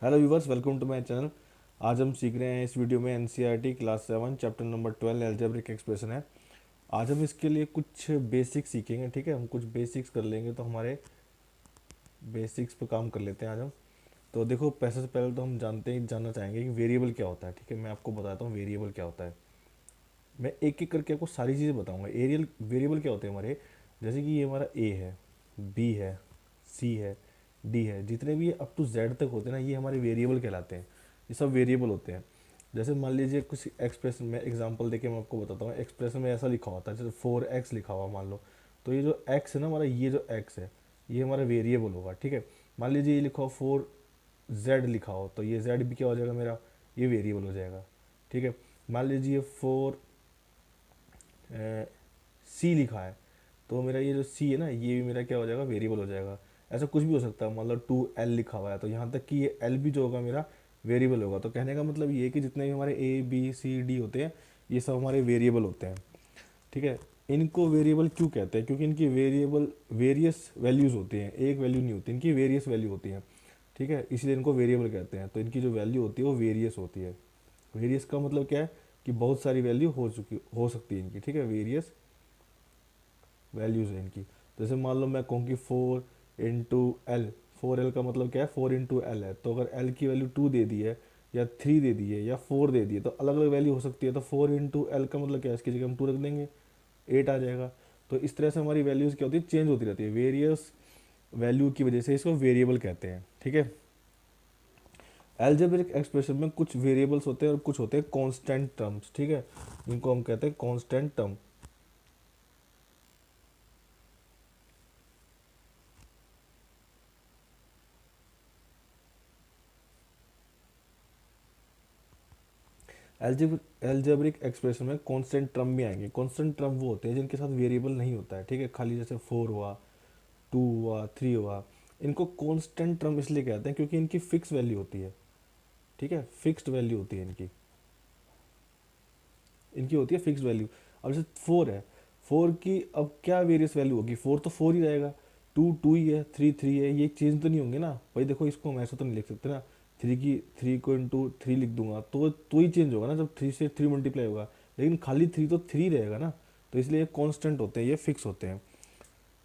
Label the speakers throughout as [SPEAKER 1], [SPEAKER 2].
[SPEAKER 1] Hello viewers, welcome to my channel. आज हम सीख रहे हैं इस वीडियो में NCERT class 7 chapter number 12 algebraic expression है। आज हम इसके लिए कुछ बेसिक्स सीखेंगे। ठीक है, हम कुछ बेसिक्स कर लेंगे तो हमारे बेसिक्स पे काम कर लेते हैं आज हम। तो देखो, पैसे से पहले तो हम जानना चाहेंगे कि वेरिएबल क्या होता है। ठीक है, मैं आपको बताता हूँ वेरिएबल क्या होता है। मैं एक एक करके आपको सारी चीज़ें बताऊँगा। एरियल वेरिएबल क्या होते हैं हमारे, जैसे कि ये हमारा ए है, बी है, सी है, डी है, जितने भी अप टू जेड तक होते हैं ना, ये हमारे वेरिएबल कहलाते हैं। ये सब वेरिएबल होते हैं। जैसे मान लीजिए कुछ एक्सप्रेशन में एग्जांपल देके मैं आपको बताता हूँ। एक्सप्रेशन में ऐसा लिखा होता है, जैसे 4x लिखा हुआ मान लो, तो ये जो x है ना हमारा, ये जो x है ये हमारा वेरिएबल होगा। ठीक है, मान लीजिए ये लिखा हो 4z लिखा हो, तो ये z भी क्या हो जाएगा मेरा, ये वेरिएबल हो जाएगा। ठीक है, मान लीजिए 4c लिखा है, तो मेरा ये जो सी है ना, ये भी मेरा क्या हो जाएगा, वेरिएबल हो जाएगा। ऐसा कुछ भी हो सकता है, मतलब 2l लिखा हुआ है, तो यहाँ तक कि ये l भी जो होगा मेरा वेरिएबल होगा। तो कहने का मतलब ये है कि जितने भी हमारे ए बी सी डी होते हैं, ये सब हमारे वेरिएबल होते हैं। ठीक है, इनको वेरिएबल क्यों कहते हैं, क्योंकि इनकी वेरिएबल वेरियस वैल्यूज़ होती हैं, एक वैल्यू नहीं होती, इनकी वेरियस वैल्यू होती हैं। ठीक है, इसलिए इनको वेरिएबल कहते हैं। तो इनकी जो वैल्यू होती है वो वेरियस होती है। वेरियस का मतलब क्या है कि बहुत सारी वैल्यू हो सकती है इनकी। ठीक है, वेरियस वैल्यूज़ है इनकी। जैसे मान लो मैं कहूँ कि 4 × l, 4l का मतलब क्या है, 4 × l है। तो अगर l की वैल्यू 2 दे दी है, या 3 दे दी है, या 4 दे दी है, तो अलग अलग वैल्यू हो सकती है। तो 4 × l का मतलब क्या है, इसकी जगह हम 2 रख देंगे, 8 आ जाएगा। तो इस तरह से हमारी वैल्यूज़ क्या होती है, चेंज होती रहती है। वेरियस वैल्यू की वजह से इसको वेरिएबल कहते हैं। ठीक है, एल्जेब्रिक एक्सप्रेशन में कुछ वेरिएबल्स होते हैं और कुछ होते हैं कांस्टेंट टर्म्स। ठीक है, इनको हम कहते हैं कांस्टेंट टर्म। एल्जेब्रिक एक्सप्रेशन में कांस्टेंट टर्म भी आएंगे। कांस्टेंट टर्म वो होते हैं जिनके साथ वेरिएबल नहीं होता है। ठीक है, खाली जैसे 4 हुआ, 2 हुआ, 3 हुआ, इनको कांस्टेंट टर्म इसलिए कहते हैं क्योंकि इनकी फिक्स वैल्यू होती है। ठीक है, फिक्स्ड वैल्यू होती है इनकी, इनकी होती है फिक्स वैल्यू। अब जैसे 4 है, 4 की अब क्या वेरियस वैल्यू होगी, 4 तो 4 ही रहेगा, 2 2 ही है, 3 3 है, ये चेंज तो नहीं होंगे ना भाई। देखो, इसको हम ऐसा तो नहीं लिख सकते ना, 3 को इंटू 3 लिख दूंगा तो ही चेंज होगा ना, जब 3 से 3 मल्टीप्लाई होगा। लेकिन खाली 3 तो 3 रहेगा ना। तो इसलिए ये कांस्टेंट होते हैं, ये फिक्स होते हैं।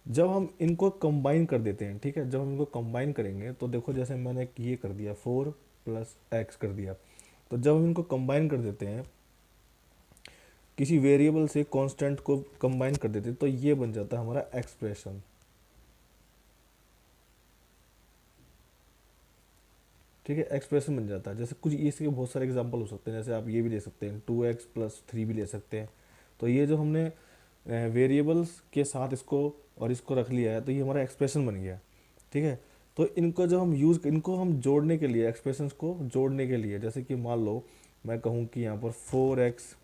[SPEAKER 1] जब हम इनको कंबाइन कर देते हैं, ठीक है, जब हम इनको कंबाइन करेंगे तो देखो, जैसे मैंने ये कर दिया 4 + x कर दिया, तो जब हम इनको कंबाइन कर देते हैं, किसी वेरिएबल से कांस्टेंट को कंबाइन कर देते हैं, तो ये बन जाता है हमारा एक्सप्रेशन। ठीक है, एक्सप्रेशन बन जाता है। जैसे कुछ इसके बहुत सारे एग्जांपल हो सकते हैं, जैसे आप ये भी ले सकते हैं 2x + 3 भी ले सकते हैं। तो ये जो हमने वेरिएबल्स के साथ इसको और इसको रख लिया है, तो ये हमारा एक्सप्रेशन बन गया। ठीक है, तो इनको जब हम इनको हम जोड़ने के लिए, एक्सप्रेशंस को जोड़ने के लिए, जैसे कि मान लो मैं कहूँ कि यहाँ पर 4x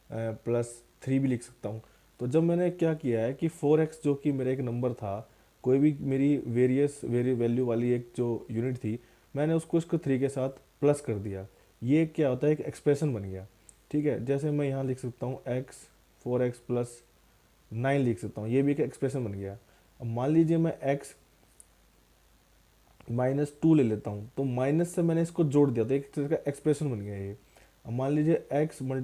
[SPEAKER 1] +3 भी लिख सकता हूँ। तो जब मैंने क्या किया है कि 4x जो कि मेरा एक नंबर था, कोई भी मेरी वेरी वैल्यू वाली एक जो यूनिट थी, मैंने उसको इसको 3 के साथ प्लस कर दिया। ये क्या होता है, एक एक्सप्रेशन बन गया। ठीक है, जैसे मैं यहाँ लिख सकता हूँ x 4x + 9 लिख सकता हूँ, ये भी एक एक्सप्रेशन बन गया। अब मान लीजिए मैं x -2 ले लेता हूँ, तो माइनस से मैंने इसको जोड़ दिया, तो एक तरह का एक्सप्रेशन बन गया ये। अब मान लीजिए x × मैं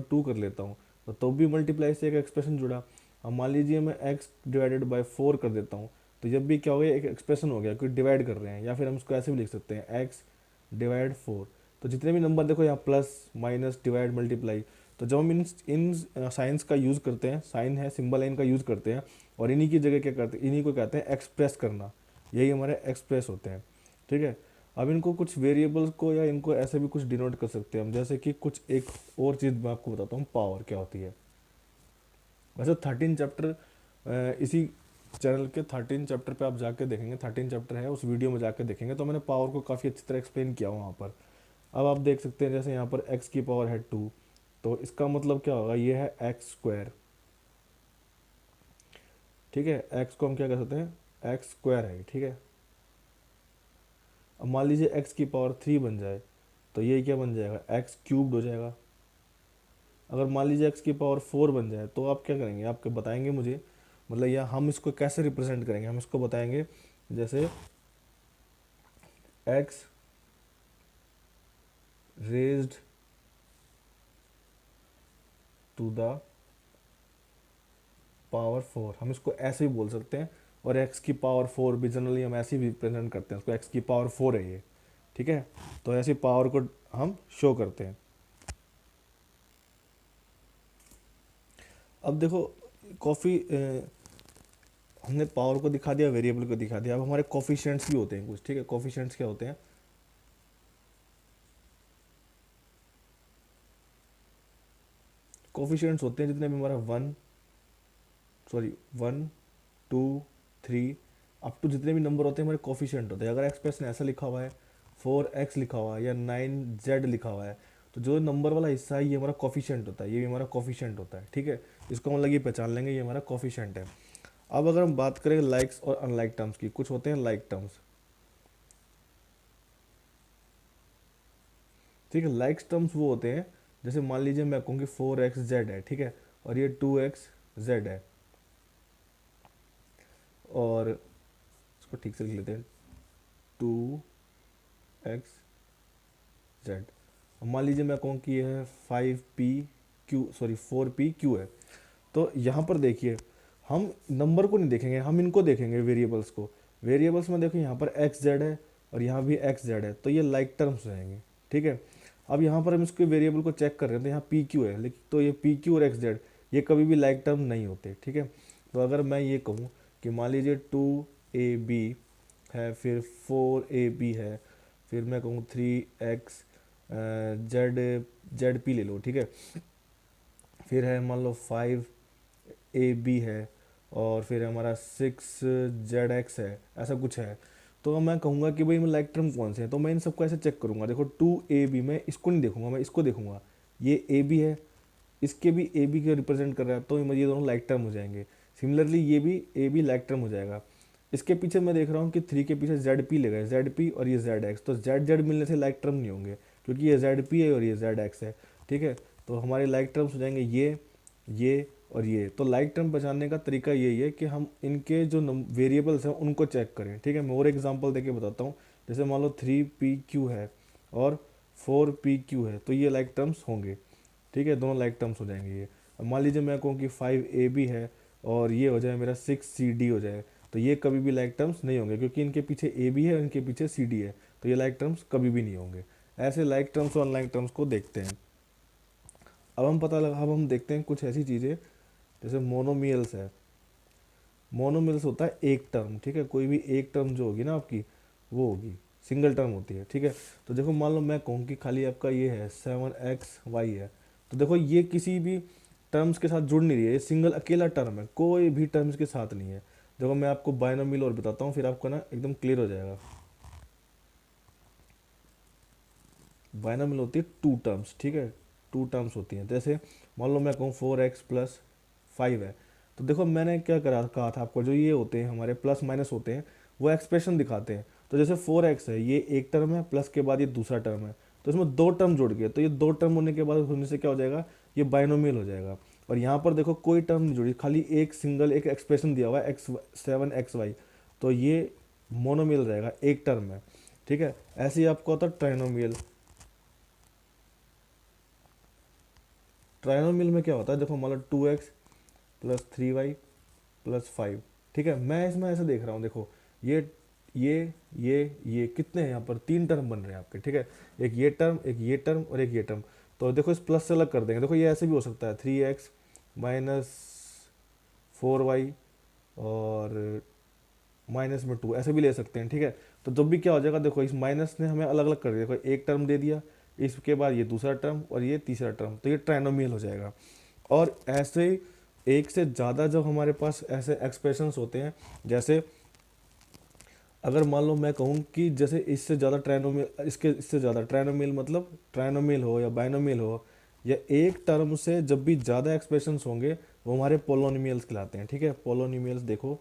[SPEAKER 1] 2 कर लेता हूँ, तो भी मल्टीप्लाई से एक एक्सप्रेशन जुड़ा। अब मान लीजिए मैं x/4 कर देता हूँ, तो जब भी क्या हो गया, एक एक्सप्रेशन हो गया, क्योंकि डिवाइड कर रहे हैं। या फिर हम इसको ऐसे भी लिख सकते हैं x/4। तो जितने भी नंबर देखो यहाँ प्लस माइनस डिवाइड मल्टीप्लाई, तो जब हम इन साइंस का यूज़ करते हैं, साइन है, सिंबल है, इनका यूज़ करते हैं, और इन्हीं की जगह क्या करते हैं, इन्हीं को कहते हैं एक्सप्रेस करना। यही हमारे एक्सप्रेस होते हैं। ठीक है, अब इनको कुछ वेरिएबल्स को या इनको ऐसे भी कुछ डिनोट कर सकते हैं हम, जैसे कि कुछ एक और चीज़ मैं आपको बताता हूँ, पावर क्या होती है। वैसे 13 चैप्टर इसी चैनल के 13 चैप्टर पे आप जाके देखेंगे, 13 चैप्टर है, उस वीडियो में जाके देखेंगे, तो मैंने पावर को काफ़ी अच्छी तरह एक्सप्लेन किया वहाँ पर। अब आप देख सकते हैं, जैसे यहाँ पर x की पावर है 2, तो इसका मतलब क्या होगा, ये है x²। ठीक है, x को हम क्या कर सकते हैं, x² है। ठीक है, अब मान लीजिए x की पावर 3 बन जाए, तो ये क्या बन जाएगा, x³ हो जाएगा। अगर मान लीजिए x की पावर 4 बन जाए, तो आप क्या करेंगे, आप बताएंगे मुझे, मतलब या हम इसको कैसे रिप्रेजेंट करेंगे, हम इसको बताएंगे जैसे x raised to the power 4, हम इसको ऐसे भी बोल सकते हैं। और एक्स की पावर 4 भी जनरली हम ऐसे ही रिप्रेजेंट करते हैं उसको, एक्स की पावर 4 है ये, ठीक है। तो ऐसी पावर को हम शो करते हैं। अब देखो कॉफ़ी हमने पावर को दिखा दिया, वेरिएबल को दिखा दिया। अब हमारे कोफिशिएंट्स भी होते हैं कुछ, ठीक है। कोफिशिएंट्स क्या होते हैं? कोफिशिएंट्स होते हैं जितने भी हमारा 1 2 3 अप टू जितने भी नंबर होते हैं हमारे कोफिशिएंट होते हैं। अगर एक्सप्रेशन ऐसा लिखा हुआ है 4x लिखा हुआ है या 9z लिखा हुआ है, तो जो नंबर वाला हिस्सा है ये हमारा कोफिशिएंट होता है, ये भी हमारा कोफिशिएंट होता है, ठीक है। इसको हम लगे पहचान लेंगे, ये हमारा कोफिशिएंट है। अब अगर हम बात करें लाइक्स और अनलाइक टर्म्स की, कुछ होते हैं लाइक टर्म्स, ठीक है। लाइक्स टर्म्स वो होते हैं, जैसे मान लीजिए मैं कहूँ कि 4xz है, ठीक है, और ये 2xz है, और इसको ठीक से लिख लेते हैं 2xz। मान लीजिए मैं कहूँ कि यह है 4pq है। तो यहाँ पर देखिए हम नंबर को नहीं देखेंगे, हम इनको देखेंगे, वेरिएबल्स को। वेरिएबल्स में देखो यहाँ पर एक्स जेड है और यहाँ भी एक्स जेड है, तो ये लाइक टर्म्स रहेंगे, ठीक है। अब यहाँ पर हम इसके वेरिएबल को चेक कर रहे हैं, तो यहाँ पी क्यू है, लेकिन तो ये पी क्यू और एक्स जेड ये कभी भी लाइक टर्म नहीं होते, ठीक है। तो अगर मैं ये कहूँ कि मान लीजिए 2ab है, फिर 4ab है, फिर मैं कहूँ 3x जेड पी ले लो, ठीक है, फिर है मान लो 5ab है, और फिर हमारा 6zx है, ऐसा कुछ है। तो मैं कहूँगा कि भाई मैं लाइक टर्म कौन से हैं, तो मैं इन सबको ऐसे चेक करूँगा। देखो 2ab मैं इसको नहीं देखूंगा, मैं इसको देखूंगा, ये ab है, इसके भी ए बी के रिप्रेजेंट कर रहा है, तो ये दोनों लाइक टर्म हो जाएंगे। सिमिलरली ये भी ए बी लाइक टर्म हो जाएगा। इसके पीछे मैं देख रहा हूँ कि 3 के पीछे जेड पी ले गए, जेड पी और ये जेड एक्स, तो जेड जेड मिलने से लाइक टर्म नहीं होंगे, क्योंकि ये जेड पी है और ये जेड एक्स है, ठीक है। तो हमारे लाइक टर्म्स हो जाएंगे ये और ये। तो लाइक टर्म पहचानने का तरीका यही है कि हम इनके जो वेरिएबल्स हैं उनको चेक करें, ठीक है। मैं और एग्जांपल देके बताता हूँ। जैसे मान लो 3pq है और 4pq है, तो ये लाइक टर्म्स होंगे, ठीक है, दोनों लाइक टर्म्स हो जाएंगे ये। अब मान लीजिए मैं कहूँ कि 5ab है और ये हो जाए मेरा 6cd हो जाए, तो ये कभी भी लाइक टर्म्स नहीं होंगे, क्योंकि इनके पीछे ए बी है और इनके पीछे सी डी है, तो ये लाइक टर्म्स कभी भी नहीं होंगे। ऐसे लाइक टर्म्स और अनलाइक टर्म्स को देखते हैं। अब हम देखते हैं कुछ ऐसी चीज़ें जैसे मोनोमियल्स है। मोनोमियल्स होता है एक टर्म, ठीक है, कोई भी एक टर्म जो होगी ना आपकी वो होगी सिंगल टर्म होती है, ठीक है। तो देखो मान लो मैं कहूँ कि खाली आपका ये है 7xy है, तो देखो ये किसी भी टर्म्स के साथ जुड़ नहीं रही है, ये सिंगल अकेला टर्म है, कोई भी टर्म्स के साथ नहीं है। देखो मैं आपको बायनोमियल और बताता हूँ, फिर आपको ना एकदम क्लियर हो जाएगा। बायनोमियल होती है टू टर्म्स, ठीक है, टू टर्म्स होती हैं। जैसे मान लो मैं कहूँ 4x+5 है, तो देखो मैंने क्या कहा था आपको, जो ये होते हैं हमारे प्लस माइनस होते हैं वो एक्सप्रेशन दिखाते हैं। तो जैसे 4x है, ये एक टर्म है, प्लस के बाद ये दूसरा टर्म है, तो इसमें दो टर्म जुड़ गए, तो ये दो टर्म होने के बाद होने से क्या हो जाएगा, ये बायनोमियल हो जाएगा। और यहाँ पर देखो कोई टर्म नहीं जुड़ी, खाली एक सिंगल एक एक्सप्रेशन दिया हुआ है x7xy, तो ये मोनोमियल रहेगा, एक टर्म है, ठीक है। ऐसे ही आपको होता है ट्राइनोमियल। ट्राइनोमियल में क्या होता है, देखो मान लो 2x+3y+5, ठीक है। मैं इसमें ऐसे देख रहा हूँ, देखो ये ये कितने हैं, यहाँ पर तीन टर्म बन रहे हैं आपके, ठीक है, एक ये टर्म, एक ये टर्म और एक ये टर्म। तो देखो इस प्लस से अलग कर देंगे, देखो ये ऐसे भी हो सकता है 3x-4y और -2, ऐसे भी ले सकते हैं, ठीक है। तो जब भी क्या हो जाएगा, देखो इस माइनस ने हमें अलग अलग कर दिया, देखो एक टर्म दे दिया, इसके बाद ये दूसरा टर्म और ये तीसरा टर्म, तो ये ट्राइनोमियल हो जाएगा। और ऐसे एक से ज़्यादा जब हमारे पास ऐसे एक्सप्रेशंस होते हैं, जैसे अगर मान लो मैं कहूँ कि जैसे इससे ज़्यादा ट्राइनोमियल, इससे ज़्यादा ट्राइनोमियल, मतलब ट्राइनोमियल हो या बाइनोमियल हो, या एक टर्म से जब भी ज़्यादा एक्सप्रेशंस होंगे वो हमारे पोलोनिमियल्स कहलाते हैं, ठीक है। पोलोनिमियल्स देखो,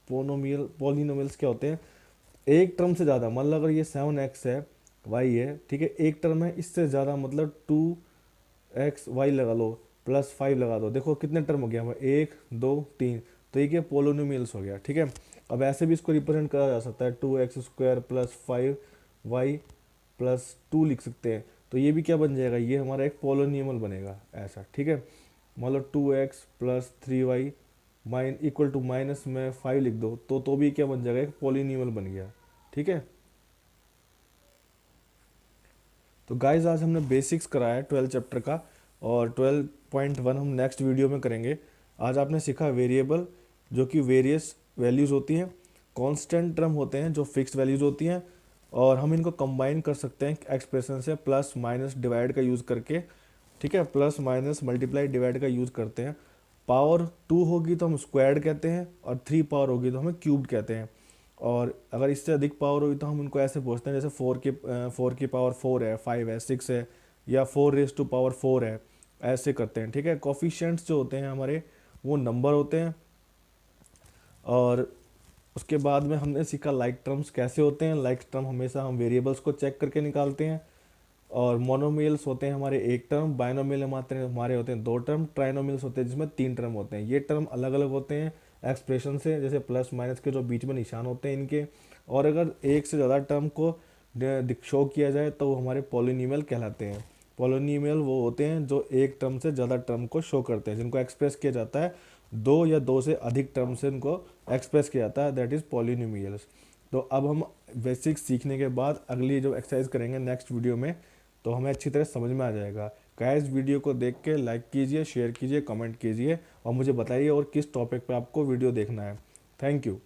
[SPEAKER 1] पोलिनोमियल्स क्या होते हैं, एक टर्म से ज़्यादा, मान लो अगर ये 7x है, y है, ठीक है, एक टर्म है, इससे ज़्यादा मतलब 2xy लगा लो, +5 लगा दो, देखो कितने टर्म हो गया हमारे, 1 2 3, तो ये क्या पोलोनोमियल्स हो गया, ठीक है। अब ऐसे भी इसको रिप्रेजेंट करा जा सकता है, 2x² प्लस 5y प्लस 2 लिख सकते हैं। तो ये भी क्या बन जाएगा, ये हमारा एक पॉलिनोमियल बनेगा ऐसा, ठीक है। मान लो 2x plus 3y mine equal to minus में 5 लिख दो तो भी क्या बन जाएगा, एक पॉलिनोमियल बन गया, ठीक है। तो गाइज आज हमने बेसिक्स कराया है 12 चैप्टर का, और 12.1 हम नेक्स्ट वीडियो में करेंगे। आज आपने सीखा वेरिएबल जो कि वेरियस वैल्यूज़ होती हैं, कांस्टेंट टर्म होते हैं जो फिक्स्ड वैल्यूज़ होती हैं, और हम इनको कंबाइन कर सकते हैं एक्सप्रेशन से प्लस माइनस डिवाइड का यूज़ करके, ठीक है। प्लस माइनस मल्टीप्लाई डिवाइड का यूज़ करते हैं। पावर 2 होगी तो हम स्क्वायर्ड कहते हैं, और 3 पावर होगी तो हमें क्यूब्ड कहते हैं। और अगर इससे अधिक पावर होगी तो हम उनको ऐसे पूछते हैं, जैसे 4 की पावर 4 है, 5 है, 6 है, या 4 रेज़ टू पावर 4 है, ऐसे करते हैं, ठीक है। कोफिशिएंट्स जो होते हैं हमारे वो नंबर होते हैं। और उसके बाद में हमने सीखा लाइक टर्म्स कैसे होते हैं। लाइक टर्म हमेशा हम वेरिएबल्स को चेक करके निकालते हैं। और मोनोमियल्स होते हैं हमारे एक टर्म, बाइनोमियल हमारे होते हैं 2 टर्म, ट्राइनोमियल्स होते हैं जिसमें 3 टर्म होते हैं। ये टर्म अलग अलग होते हैं एक्सप्रेशन से, जैसे प्लस माइनस के जो बीच में निशान होते हैं इनके। और अगर एक से ज़्यादा टर्म को शो किया जाए तो वो हमारे पॉलिनोमियल कहलाते हैं। पॉलिनोमियल वो होते हैं जो एक टर्म से ज़्यादा टर्म को शो करते हैं, जिनको एक्सप्रेस किया जाता है 2 या 2 से अधिक टर्म से इनको एक्सप्रेस किया जाता है, दैट इज़ पॉलिनोमियल्स। तो अब हम बेसिक्स सीखने के बाद अगली जो एक्सरसाइज करेंगे नेक्स्ट वीडियो में, तो हमें अच्छी तरह समझ में आ जाएगा। गाइस वीडियो को देख के लाइक कीजिए, शेयर कीजिए, कमेंट कीजिए, और मुझे बताइए और किस टॉपिक पे आपको वीडियो देखना है। Thank you.